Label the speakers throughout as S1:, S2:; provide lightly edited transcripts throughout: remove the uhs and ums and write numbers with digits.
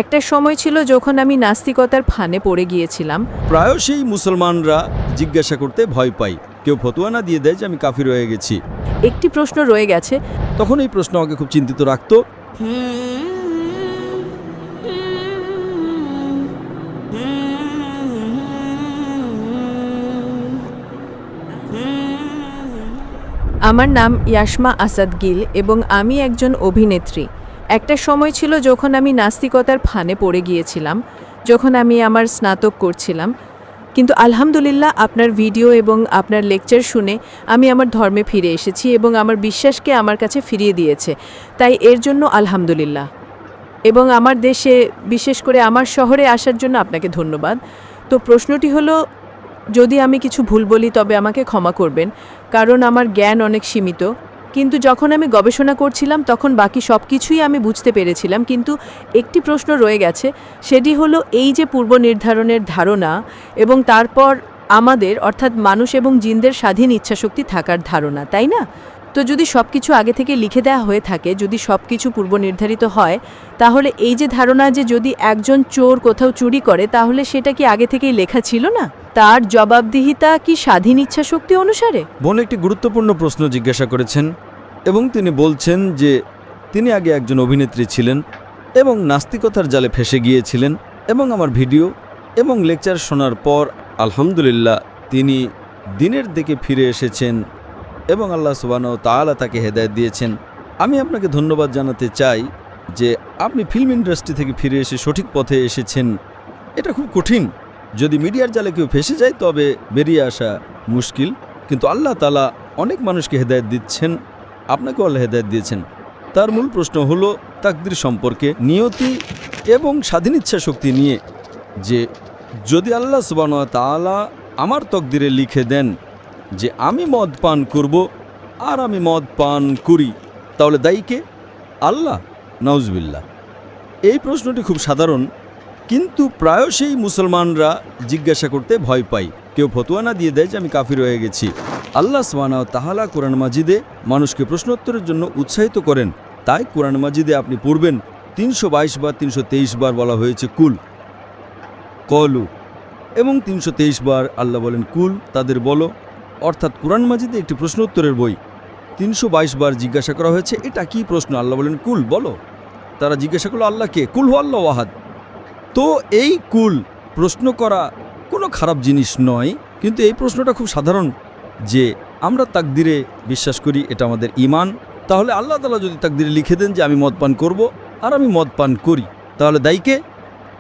S1: একটা সময় ছিল যখন আমি নাস্তিকতার ফাঁদে পড়ে গিয়েছিলাম।
S2: প্রায়শই মুসলমানরা জিজ্ঞাসা করতে ভয় পায়, কেউ ফতোয়া না দিয়ে দেয় যে আমি কাফির হয়ে গেছি।
S1: একটি প্রশ্ন রয়ে গেছে।
S2: তখন এই প্রশ্ন আমাকে খুব চিন্তিত রাখতো।
S1: আমার নাম ইয়াসমা আসাদ গিল এবং আমি একজন অভিনেত্রী। একটা সময় ছিল যখন আমি নাস্তিকতার ফাঁদে পড়ে গিয়েছিলাম, যখন আমি আমার স্নাতক করছিলাম। কিন্তু আলহামদুলিল্লাহ আপনার ভিডিও এবং আপনার লেকচার শুনে আমি আমার ধর্মে ফিরে এসেছি এবং আমার বিশ্বাসকে আমার কাছে ফিরিয়ে দিয়েছে। তাই এর জন্য আলহামদুলিল্লাহ। এবং আমার দেশে, বিশেষ করে আমার শহরে আসার জন্য আপনাকে ধন্যবাদ। তো প্রশ্নটি হলো, যদি আমি কিছু ভুল বলি তবে আমাকে ক্ষমা করবেন, কারণ আমার জ্ঞান অনেক সীমিত। কিন্তু যখন আমি গবেষণা করছিলাম তখন বাকি সব কিছুই আমি বুঝতে পেরেছিলাম, কিন্তু একটি প্রশ্ন রয়ে গেছে। সেটি হলো এই যে পূর্ব নির্ধারণের ধারণা এবং তারপর আমাদের অর্থাৎ মানুষ এবং জিনদের স্বাধীন ইচ্ছাশক্তি থাকার ধারণা, তাই না? তো যদি সব কিছু আগে থেকে লিখে দেওয়া হয়ে থাকে, যদি সব কিছু পূর্ব নির্ধারিত হয়, তাহলে এই যে ধারণা যে যদি একজন চোর কোথাও চুরি করে তাহলে সেটা কি আগে থেকেই লেখা ছিল না? তার জবাবদিহিতা কি স্বাধীন ইচ্ছাশক্তি অনুসারে?
S2: বোন একটি গুরুত্বপূর্ণ প্রশ্ন জিজ্ঞাসা করেছেন এবং তিনি বলছেন যে তিনি আগে একজন অভিনেত্রী ছিলেন এবং নাস্তিকতার জালে ফেঁসে গিয়েছিলেন এবং আমার ভিডিও এবং লেকচার শোনার পর আলহামদুলিল্লাহ তিনি দিনের দিকে ফিরে এসেছেন এবং আল্লাহ সুবহানাহু ওয়া তাআলা তাকে হেদায়েত দিয়েছেন। আমি আপনাকে ধন্যবাদ জানাতে চাই যে আপনি ফিল্ম ইন্ডাস্ট্রি থেকে ফিরে এসে সঠিক পথে এসেছেন। এটা খুব কঠিন, যদি মিডিয়ার জালে কেউ ফেঁসে যায় তবে বেরিয়ে আসা মুশকিল, কিন্তু আল্লাহ তাআলা অনেক মানুষকে হেদায়েত দিচ্ছেন, আপনাকেও আল্লাহ হেদায়েত দিয়েছেন। তার মূল প্রশ্ন হলো তাকদীর সম্পর্কে, নিয়তি এবং স্বাধীন ইচ্ছা শক্তি নিয়ে, যে যদি আল্লাহ সুবহানাহু ওয়া তাআলা আমার তকদিরে লিখে দেন যে আমি মদ পান করব আর আমি মদ পান করি, তাহলে দায়ী কে? আল্লাহ? নাউজুবিল্লাহ। এই প্রশ্নটি খুব সাধারণ, কিন্তু প্রায়শই মুসলমানরা জিজ্ঞাসা করতে ভয় পায়, কেউ ফতোয়া না দিয়ে দেয় যে আমি কাফির হয়ে গেছি। আল্লাহ সুবহানাহু ওয়া তাআলা কোরআন মাজিদে মানুষকে প্রশ্নোত্তরের জন্য উৎসাহিত করেন। তাই কোরআন মাজিদে আপনি পড়বেন 322 বার 323 বার বলা হয়েছে কুল কলু, এবং 323 বার আল্লাহ বলেন কুল, তাদের বলো। অর্থাৎ কোরআন মাজিদে একটি প্রশ্ন উত্তরের বই। 322 বার জিজ্ঞাসা করা হয়েছে এটা কি প্রশ্ন, আল্লাহ বলেন কুল, বলো। তারা জিজ্ঞাসা করলো আল্লাহকে, কুল হু আল্লাহু আহাদ। তো এই কুল প্রশ্ন করা কোনো খারাপ জিনিস নয়, কিন্তু এই প্রশ্নটা খুব সাধারণ যে আমরা তাকদিরে বিশ্বাস করি, এটা আমাদের ঈমান। তাহলে আল্লাহ তাআলা যদি তাকদিরে লিখে দেন যে আমি মদ পান করব আর আমি মদ পান করি, তাহলে দায়ী কে?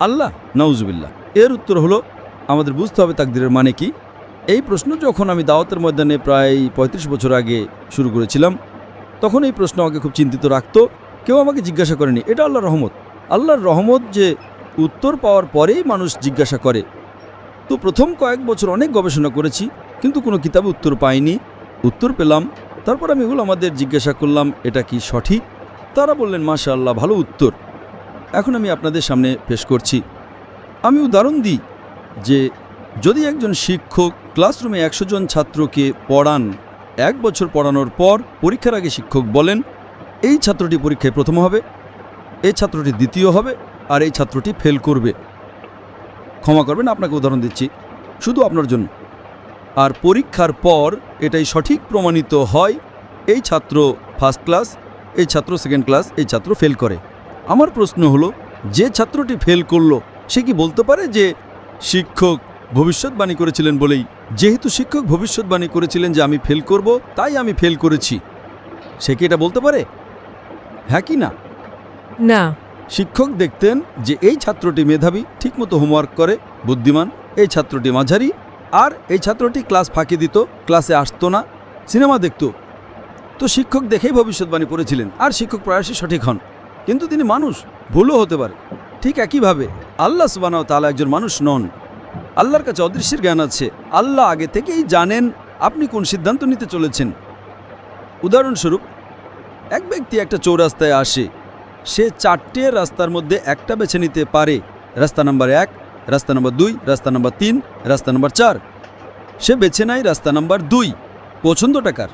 S2: আল্লাহ? নাউজুবিল্লাহ। এর উত্তর হলো আমাদের বুঝতে হবে তাকদিরের মানে কি। এই প্রশ্ন যখন আমি দাওয়াতের ময়দানে প্রায় 35 বছর আগে শুরু করেছিলাম, তখন এই প্রশ্ন আমাকে খুব চিন্তিত রাখতো। কেউ আমাকে জিজ্ঞাসা করেনি, এটা আল্লাহর রহমত। আল্লাহর রহমত যে উত্তর পাওয়ার পরেই মানুষ জিজ্ঞাসা করে। তো প্রথম কয়েক বছর অনেক গবেষণা করেছি, কিন্তু কোনো কিতাবে উত্তর পাইনি। উত্তর পেলাম, তারপর আমি আমাদের জিজ্ঞাসা করলাম এটা কি সঠিক। তারা বললেন মাশাআল্লাহ, ভালো উত্তর। এখন আমি আপনাদের সামনে পেশ করছি। আমি উদাহরণ দিই যে যদি একজন শিক্ষক ক্লাসরুমে 100 জন ছাত্রকে পড়ান, 1 বছর পড়ানোর পর পরীক্ষার আগে শিক্ষক বলেন এই ছাত্রটি পরীক্ষায় প্রথম হবে, এই ছাত্রটি দ্বিতীয় হবে আর এই ছাত্রটি ফেল করবে। ক্ষমা করবেন, আপনাকে উদাহরণ দিচ্ছি শুধু আপনার জন্য। আর পরীক্ষার পর এটাই সঠিক প্রমাণিত হয় এই ছাত্র ফার্স্ট ক্লাস, এই ছাত্র সেকেন্ড ক্লাস, এই ছাত্র ফেল করে। আমার প্রশ্ন হলো, যে ছাত্রটি ফেল করলো সে কি বলতে পারে যে শিক্ষক ভবিষ্যৎবাণী করেছিলেন বলেই, যেহেতু শিক্ষক ভবিষ্যৎবাণী করেছিলেন যে আমি ফেল করব তাই আমি ফেল করেছি, সে কি এটা বলতে পারে? হ্যাঁ কি না?
S1: না।
S2: শিক্ষক দেখতেন যে এই ছাত্রটি মেধাবী, ঠিকমতো হোমওয়ার্ক করে, বুদ্ধিমান, এই ছাত্রটি মাঝারি, আর এই ছাত্রটি ক্লাস ফাঁকি দিত, ক্লাসে আসতো না, সিনেমা দেখত। তো শিক্ষক দেখেই ভবিষ্যৎবাণী করেছিলেন, আর শিক্ষক প্রায়শই সঠিক হন, কিন্তু তিনি মানুষ, ভুলও হতে পারে। ঠিক একইভাবে আল্লাহ সুবহানাহু ওয়া তাআলা একজন মানুষ নন। আল্লাহর কাছে অদৃশ্যের জ্ঞান আছে। আল্লাহ আগে থেকেই জানেন আপনি কোন সিদ্ধান্ত নিতে চলেছেন। উদাহরণস্বরূপ, এক ব্যক্তি একটা চৌরাস্তায় আসে, সে 4টে রাস্তার মধ্যে একটা বেছে নিতে পারে, রাস্তা নাম্বার 1, রাস্তা নাম্বার 2, রাস্তা নাম্বার 3, রাস্তা নাম্বার 4। সে বেছে নেয় রাস্তা নাম্বার 2। পছন্দটা কার?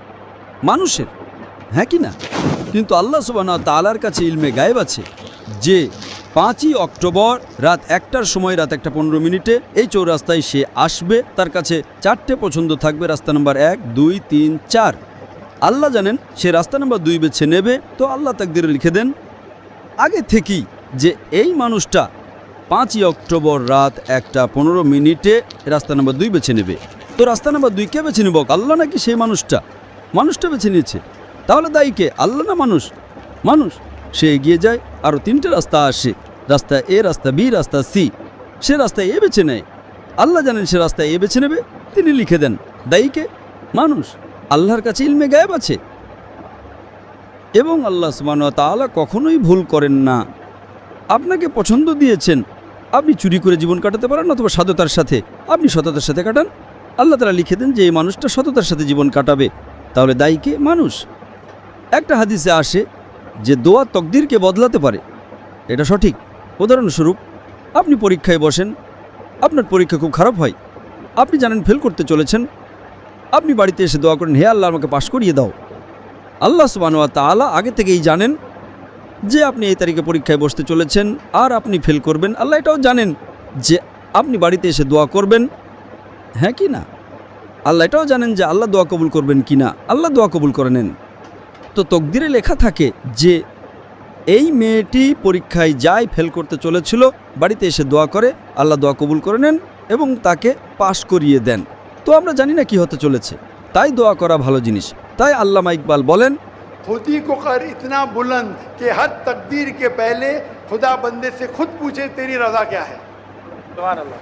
S2: মানুষের, হ্যাঁ কি না? কিন্তু আল্লাহ সুবহানাহু ওয়া তাআলার কাছে ইলমে গায়েব আছে যে
S3: 5ই অক্টোবর রাত 1টার সময়, রাত 1:15 এই চৌরাস্তায় সে আসবে। তার কাছে 4টে পছন্দ থাকবে, রাস্তা নাম্বার 1, 2, 3, 4। আল্লাহ জানেন সে রাস্তা নাম্বার 2 বেছে নেবে। তো আল্লাহ তাকদিরে লিখে দেন আগে থেকেই যে এই মানুষটা 5ই অক্টোবর রাত 1:15 রাস্তা নাম্বার 2 বেছে নেবে। তো রাস্তা নাম্বার 2 কে বেছে নেব, আল্লাহ নাকি সেই মানুষটা বেছে নিয়েছে? তাহলে দায়ী কে, আল্লাহ না মানুষ? মানুষ। সে এগিয়ে যায়, আরও 3টে রাস্তা আসে, রাস্তা এ, রাস্তা বি, রাস্তা সি। সে রাস্তা এ বেছে নেয়। আল্লাহ জানেন সে রাস্তা এ বেছে নেবে, তিনি লিখে দেন দায়ী কে, মানুষ। আল্লাহর কাছে ইলমে গায়েব আছে এবং আল্লাহ সুবহানাহু ওয়া তাআলা কখনোই ভুল করেন না। আপনাকে পছন্দ দিয়েছেন, আপনি চুরি করে জীবন কাটাতে পারেন অথবা সততার সাথে, আপনি সততার সাথে কাটান। আল্লাহ তাআলা লিখে দেন যে এই মানুষটা সততার সাথে জীবন কাটাবে, তাহলে দায়ী কে, মানুষ। একটা হাদিসে আসে যে দোয়া তকদিরকে বদলাতে পারে, এটা সঠিক। উদাহরণস্বরূপ আপনি পরীক্ষায় বসেন, আপনার পরীক্ষা খুব খারাপ হয়, আপনি জানেন ফেল করতে চলেছেন, আপনি বাড়িতে এসে দোয়া করেন, হে আল্লাহ আমাকে পাশ করিয়ে দাও। আল্লাহ সুবহানাহু ওয়া তাআলা আগে থেকেই জানেন যে আপনি এই তারিখে পরীক্ষায় বসতে চলেছেন আর আপনি ফেল করবেন। আল্লাহ এটাও জানেন যে আপনি বাড়িতে এসে দোয়া করবেন, হ্যাঁ কি না? আল্লাহ এটাও জানেন যে আল্লাহ দোয়া কবুল করবেন কি না। আল্লাহ দোয়া কবুল করে নেন। তো তকদিরে লেখা থাকে যে এই মেয়েটি পরীক্ষায় যায়, ফেল করতে চলেছিল, বাড়িতে এসে দোয়া করে, আল্লাহ দোয়া কবুল করে নেন এবং তাকে পাশ করিয়ে দেন। তো আমরা জানি না কি হতে চলেছে, তাই দোয়া করা ভালো জিনিস। তাই আল্লামা ইকবাল বলেন,
S4: खुद ही को कर इतना बुलंद कि हर तकदीर के पहले खुदा बंदे से खुद पूछे तेरी रजा क्या है। सुभान अल्लाह।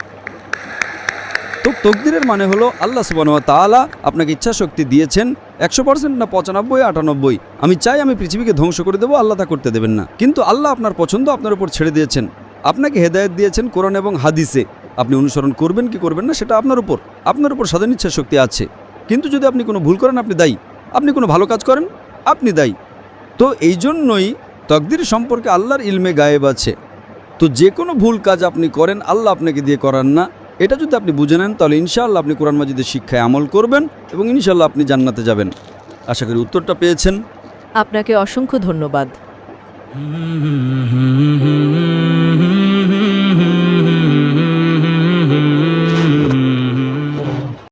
S3: তো তকদিরের মানে হলো আল্লাহ সুবহানাহু ওয়া তাআলা আপনাকে ইচ্ছা শক্তি দিয়েছেন 100% না 95, 98। আমি চাই আমি পৃথিবীকে ধ্বংস করে দেবো, আল্লাহ তা করতে দেবেন না। কিন্তু আল্লাহ আপনার পছন্দ আপনার উপর ছেড়ে দিয়েছেন, আপনাকে হেদায়েত দিয়েছেন কোরআন এবং হাদিসে। আপনি অনুসরণ করবেন কি করবেন না সেটা আপনার উপর স্বাধীন ইচ্ছা শক্তি আছে। কিন্তু যদি আপনি কোনো ভুল করেন আপনি দায়ী, আপনি কোনো ভালো কাজ করেন আপনি দায়ী। তো এই জন্যই তকদির সম্পর্কে আল্লাহর ইলমে গায়েব আছে। তো যে কোনো ভুল কাজ আপনি করেন আল্লাহ আপনাকে দিয়ে করান না। এটা যদি আপনি বুঝে নেন তাহলে ইনশাআল্লাহ আপনি কোরআন মাজিদের শিক্ষায় আমল করবেন এবং ইনশাআল্লাহ আপনি জান্নাতে যাবেন। আশা করি উত্তরটা পেয়েছেন।
S1: আপনাকে অসংখ্য ধন্যবাদ।